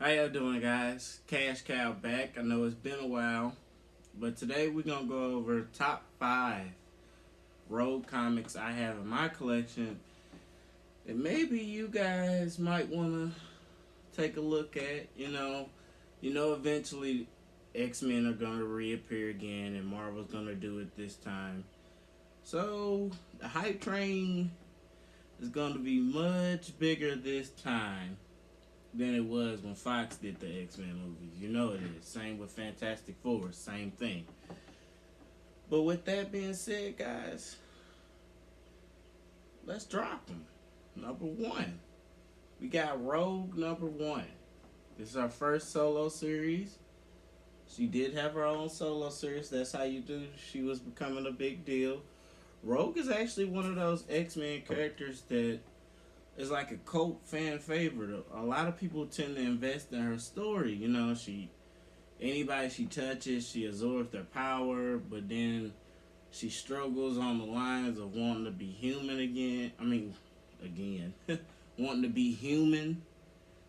How y'all doing, guys? Cash Cow back. I know it's been a while, but today we're gonna go over top five Rogue comics I have in my collection, and maybe you guys might wanna take a look at. Eventually X Men are gonna reappear again, and Marvel's gonna do it this time. So the hype train is gonna be much bigger this time than it was when Fox did the X Men movies. You know it is. Same with Fantastic Four, same thing. But with that being said, guys, let's drop them. Number one, we got Rogue number one. This is our first solo series. She did have her own solo series. That's how you do. She was becoming a big deal. Rogue is actually one of those X Men characters that is like a cult fan favorite. A lot of people tend to invest in her story. Anybody she touches, she absorbs their power, but then she struggles on the lines of wanting to be human again. Again, wanting to be human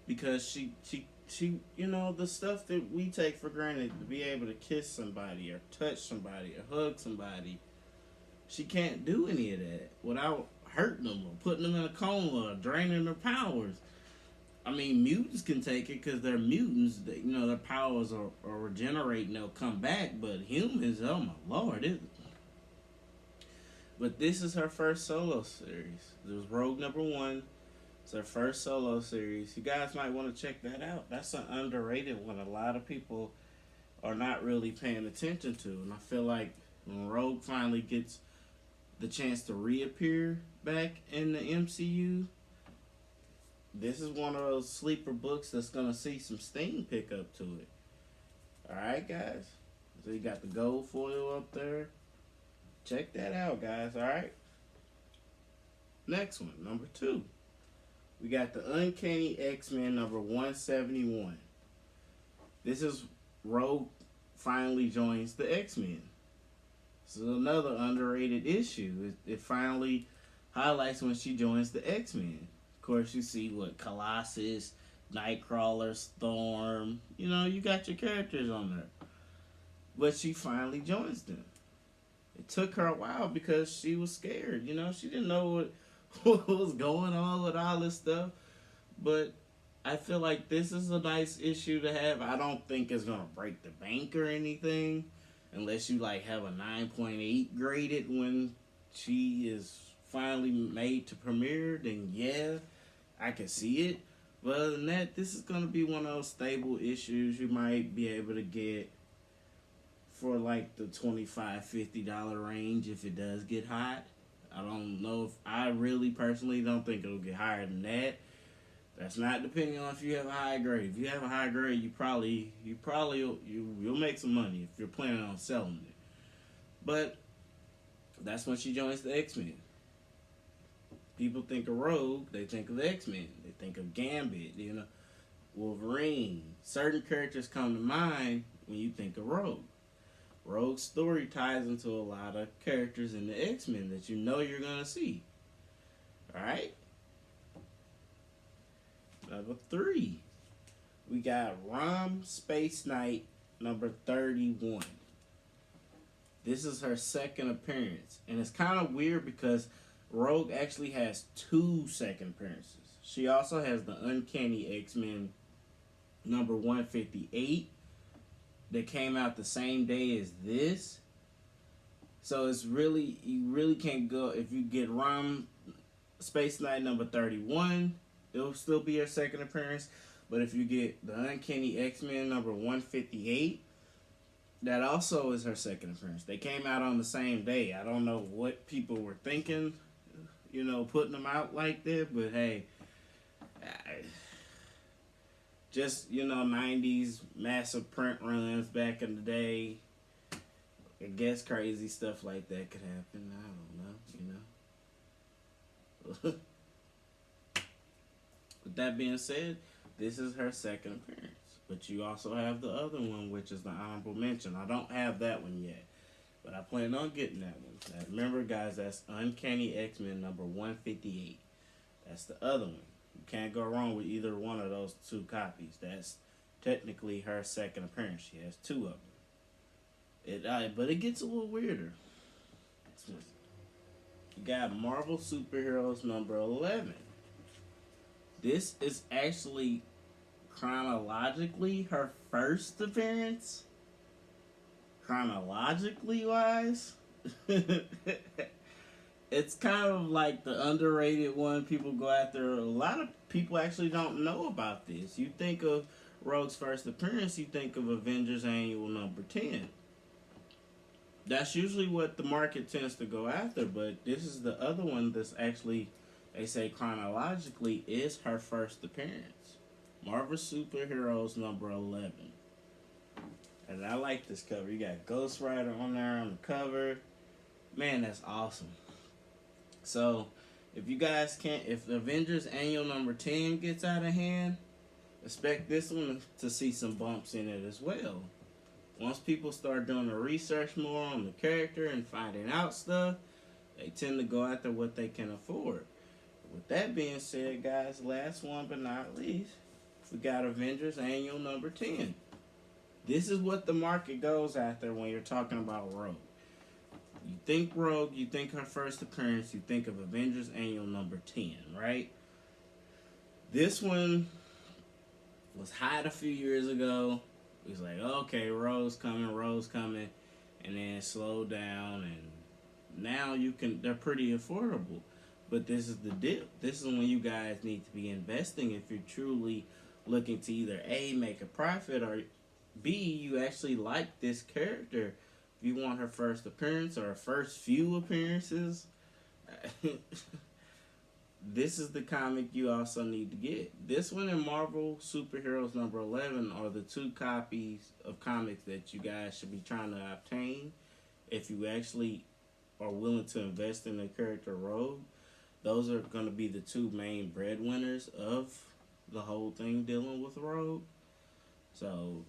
because she, the stuff that we take for granted to be able to kiss somebody or touch somebody or hug somebody, she can't do any of that without hurting them or putting them in a coma or draining their powers. Mutants can take it because they're mutants. Their powers are regenerate and they'll come back. But humans, oh my lord! But this is her first solo series. It was Rogue number one. It's her first solo series. You guys might want to check that out. That's an underrated one. A lot of people are not really paying attention to, and I feel like when Rogue finally gets the chance to reappear back in the MCU, this is one of those sleeper books that's gonna see some steam pick up to it. Alright, guys. So you got the gold foil up there. Check that out, guys. Alright. Next one, number two. We got the Uncanny X-Men number 171. This is Rogue finally joins the X-Men. This is another underrated issue. It finally highlights when she joins the X-Men. Of course, you see what Colossus, Nightcrawler, Storm. You got your characters on there. But she finally joins them. It took her a while because she was scared. She didn't know what was going on with all this stuff. But I feel like this is a nice issue to have. I don't think it's going to break the bank or anything. Unless you have a 9.8 graded when she is finally made to premiere, then yeah, I can see it. But other than that, this is going to be one of those stable issues you might be able to get for the $25-$50 range if it does get hot. I don't know if I really personally don't think it'll get higher than that. That's not depending on if you have a high grade. If you have a high grade, you'll make some money if you're planning on selling it. But that's when she joins the X-Men. People think of Rogue, they think of the X-Men. They think of Gambit, Wolverine. Certain characters come to mind when you think of Rogue. Rogue's story ties into a lot of characters in the X-Men that you're going to see. Alright? Number three, we got Rom Space Knight number 31. This is her second appearance. And it's kind of weird because Rogue actually has two second appearances. She also has the Uncanny X-Men number 158 that came out the same day as this. So you really can't go, if you get Rom Space Knight number 31, it'll still be her second appearance. But if you get the Uncanny X-Men number 158, that also is her second appearance. They came out on the same day. I don't know what people were thinking, putting them out like that. But hey, just, 90s massive print runs back in the day. I guess crazy stuff like that could happen. I don't know. With that being said, this is her second appearance. But you also have the other one, which is the honorable mention. I don't have that one yet, but I plan on getting that one. Now, remember, guys, that's Uncanny X-Men number 158. That's the other one. You can't go wrong with either one of those two copies. That's technically her second appearance. She has two of them. But it gets a little weirder. You got Marvel Superheroes number 11. This is actually chronologically her first appearance. Chronologically wise, it's kind of like the underrated one people go after. A lot of people actually don't know about this. You think of Rogue's first appearance, you think of Avengers Annual number 10. That's usually what the market tends to go after, but this is the other one that's actually, they say chronologically, is her first appearance. Marvel Superheroes number 11. And I like this cover. You got Ghost Rider on there on the cover. Man, that's awesome. So, if you guys can't, if Avengers Annual number 10 gets out of hand, expect this one to see some bumps in it as well. Once people start doing the research more on the character and finding out stuff, they tend to go after what they can afford. With that being said, guys, last one but not least, we got Avengers Annual number 10. This is what the market goes after when you're talking about Rogue. You think Rogue, you think her first appearance, you think of Avengers Annual number 10, right? This one was hot a few years ago. It was like, okay, Rogue's coming, and then it slowed down, and now they're pretty affordable. But this is the dip. This is when you guys need to be investing if you're truly looking to either A, make a profit, or B, you actually like this character. If you want her first appearance or her first few appearances, this is the comic you also need to get. This one and Marvel Superheroes number 11 are the two copies of comics that you guys should be trying to obtain if you actually are willing to invest in the character Rogue. Those are going to be the two main breadwinners of the whole thing dealing with Rogue. So,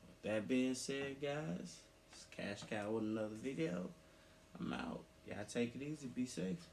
with that being said, guys, it's Cash Cow with another video. I'm out. Y'all take it easy. Be safe.